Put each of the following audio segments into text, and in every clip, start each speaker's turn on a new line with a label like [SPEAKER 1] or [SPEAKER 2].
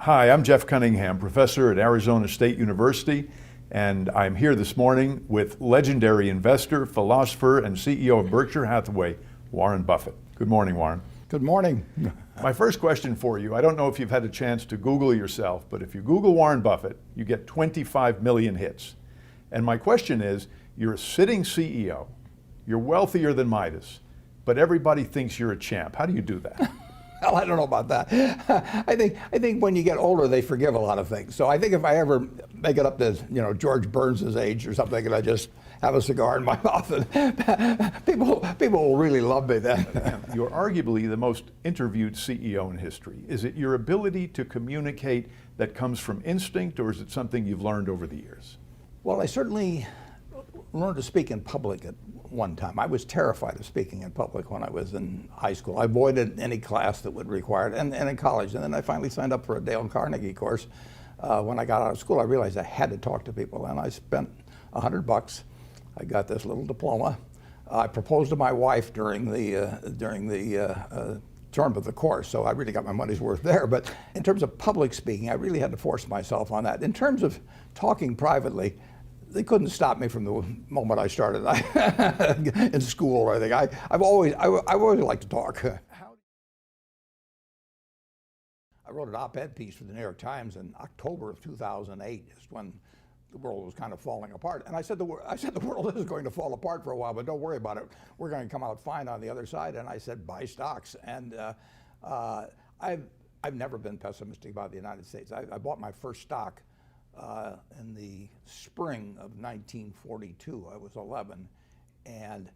[SPEAKER 1] Hi, I'm Jeff Cunningham, professor at Arizona State University, and I'm here this morning with legendary investor, philosopher, and CEO of Berkshire Hathaway, Warren Buffett. Good morning, Warren.
[SPEAKER 2] Good morning.
[SPEAKER 1] My first question for you, I don't know if you've had a chance to Google yourself, but if you Google Warren Buffett, you get 25 million hits. And my question is, you're a sitting CEO, you're wealthier than Midas, but everybody thinks you're a champ. How do you do that?
[SPEAKER 2] Well, I don't know about that. I think when you get older, they forgive a lot of things. So I think if I ever make it up to George Burns' age or something, and I just have a cigar in my mouth, and people will really love me then.
[SPEAKER 1] You're arguably the most interviewed CEO in history. Is it your ability to communicate that comes from instinct, or is it something you've learned over the years?
[SPEAKER 2] Well, I certainly learned to speak in public at one time. I was terrified of speaking in public when I was in high school. I avoided any class that would require it, and in college. And then I finally signed up for a Dale Carnegie course. When I got out of school, I realized I had to talk to people, and I spent $100. I got this little diploma. I proposed to my wife during the term of the course, so I really got my money's worth there. But in terms of public speaking, I really had to force myself on that. In terms of talking privately, they couldn't stop me from the moment I started in school or anything. I've always liked to talk. I wrote an op-ed piece for the New York Times in October of 2008, just when the world was kind of falling apart. And I said the world is going to fall apart for a while, but don't worry about it. We're going to come out fine on the other side. And I said, buy stocks. And I've never been pessimistic about the United States. I bought my first stock in the spring of 1942. I was 11, and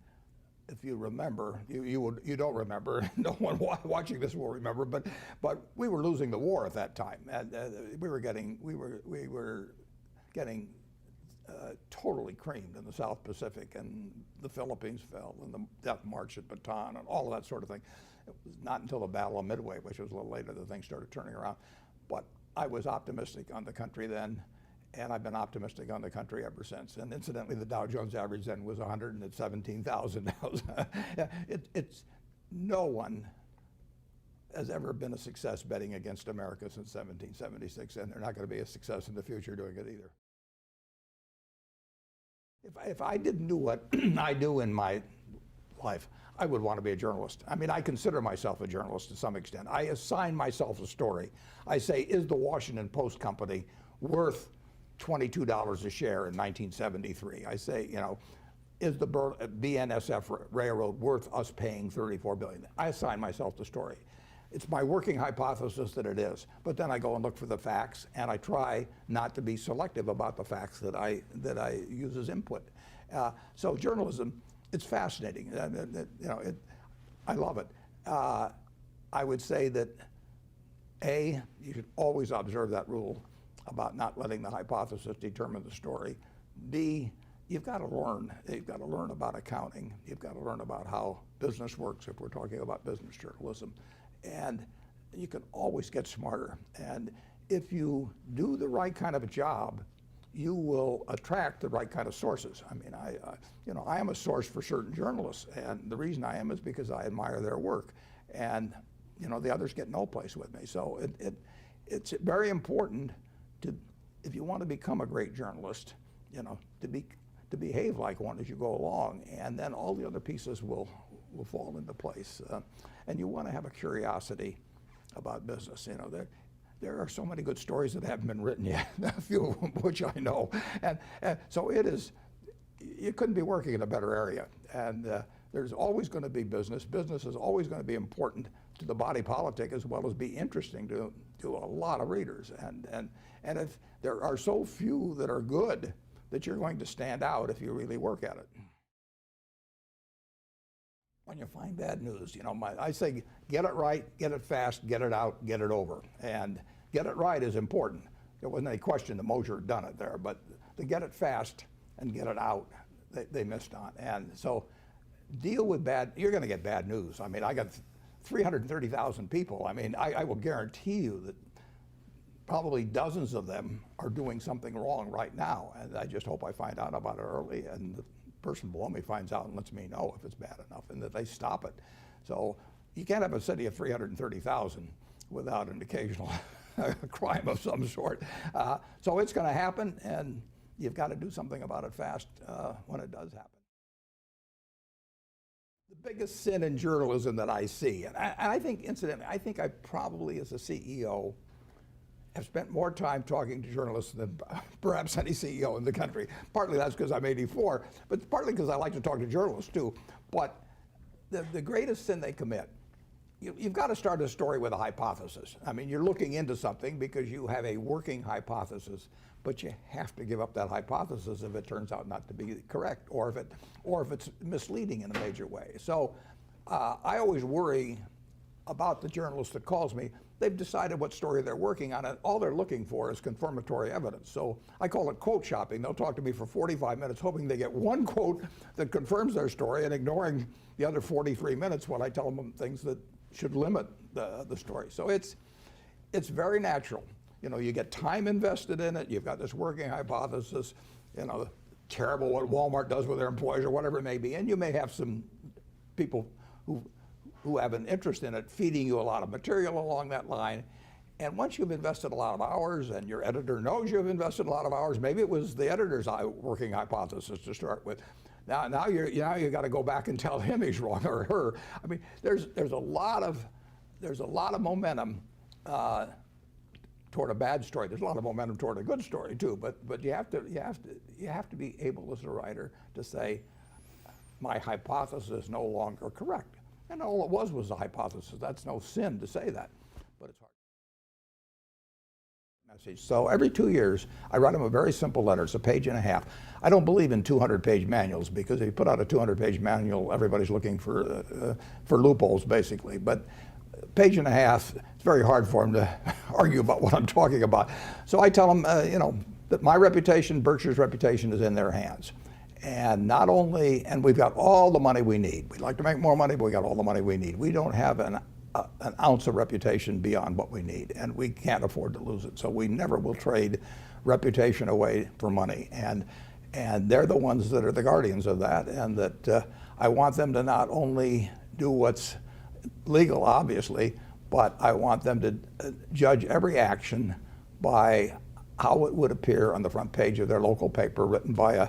[SPEAKER 2] if you remember, you don't remember. No one watching this will remember, but we were losing the war at that time, and we were getting totally creamed in the South Pacific, and the Philippines fell, and the Death March at Bataan, and all of that sort of thing. It was not until the Battle of Midway, which was a little later, that things started turning around. But I was optimistic on the country then, and I've been optimistic on the country ever since. And incidentally, the Dow Jones average then was 117,000 now. No one has ever been a success betting against America since 1776, and they're not going to be a success in the future doing it either. If I didn't do what I do in my life, I would want to be a journalist. I mean, I consider myself a journalist to some extent. I assign myself a story. I say, is the Washington Post Company worth $22 a share in 1973? I say, is the BNSF Railroad worth us paying $34 billion? I assign myself the story. It's my working hypothesis that it is, but then I go and look for the facts, and I try not to be selective about the facts that I use as input. So journalism, it's fascinating. I love it. I would say that A, you should always observe that rule about not letting the hypothesis determine the story. B, you've got to learn. You've got to learn about accounting. You've got to learn about how business works if we're talking about business journalism. And you can always get smarter. And if you do the right kind of a job, you will attract the right kind of sources. I mean, I am a source for certain journalists, and the reason I am is because I admire their work, and the others get no place with me. So it's very important to, if you want to become a great journalist, to behave like one as you go along, and then all the other pieces will fall into place. And you want to have a curiosity about business. There are so many good stories that haven't been written yet, a few of them which I know. And so you couldn't be working in a better area. And there's always going to be business. Business is always going to be important to the body politic as well as be interesting to a lot of readers. And if there are so few that are good, that you're going to stand out if you really work at it. When you find bad news, I say get it right, get it fast, get it out, get it over. And get it right is important. There wasn't any question that Mosher had done it there, but to get it fast and get it out, they missed on. And so deal with you're going to get bad news. I mean, I got 330,000 people. I mean, I will guarantee you that probably dozens of them are doing something wrong right now. And I just hope I find out about it early, and the person below me finds out and lets me know if it's bad enough, and that they stop it. So you can't have a city of 330,000 without an occasional a crime of some sort. So it's going to happen, and you've got to do something about it fast when it does happen. The biggest sin in journalism that I see, and I think, incidentally, I think I probably, as a CEO, have spent more time talking to journalists than perhaps any CEO in the country. Partly that's because I'm 84, but partly because I like to talk to journalists too. But the greatest sin they commit, you've got to start a story with a hypothesis. I mean, you're looking into something because you have a working hypothesis, but you have to give up that hypothesis if it turns out not to be correct, or if it's misleading in a major way. So I always worry about the journalist that calls me. They've decided what story they're working on, and all they're looking for is confirmatory evidence. So I call it quote shopping. They'll talk to me for 45 minutes hoping they get one quote that confirms their story, and ignoring the other 43 minutes when I tell them things that should limit the story. So it's very natural. You know, you get time invested in it, you've got this working hypothesis, you know, terrible what Walmart does with their employees or whatever it may be, and you may have some people who have an interest in it feeding you a lot of material along that line. And once you've invested a lot of hours and your editor knows you've invested a lot of hours, maybe it was the editor's working hypothesis to start with. Now you got to go back and tell him he's wrong, or her. I mean, there's a lot of momentum toward a bad story. There's a lot of momentum toward a good story too. But you have to be able as a writer to say, my hypothesis is no longer correct. And all it was a hypothesis. That's no sin to say that, but it's hard. Message. So every 2 years, I write them a very simple letter. It's a page and a half. I don't believe in 200-page manuals, because if you put out a 200-page manual, everybody's looking for loopholes, basically. But a page and a half, it's very hard for them to argue about what I'm talking about. So I tell them, you know, that my reputation, Berkshire's reputation, is in their hands. And not only, and we've got all the money we need. We'd like to make more money, but we got all the money we need. We don't have an ounce of reputation beyond what we need, and we can't afford to lose it. So we never will trade reputation away for money. And they're the ones that are the guardians of that, and that I want them to not only do what's legal, obviously, but I want them to judge every action by how it would appear on the front page of their local paper, written by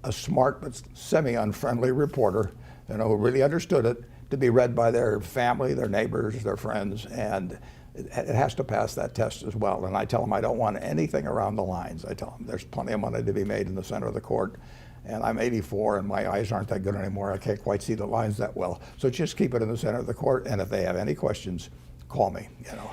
[SPEAKER 2] a smart but semi-unfriendly reporter, you know, who really understood it, to be read by their family, their neighbors, their friends, and it has to pass that test as well. And I tell them I don't want anything around the lines. I tell them there's plenty of money to be made in the center of the court, and I'm 84 and my eyes aren't that good anymore. I can't quite see the lines that well. So just keep it in the center of the court, and if they have any questions, call me, you know.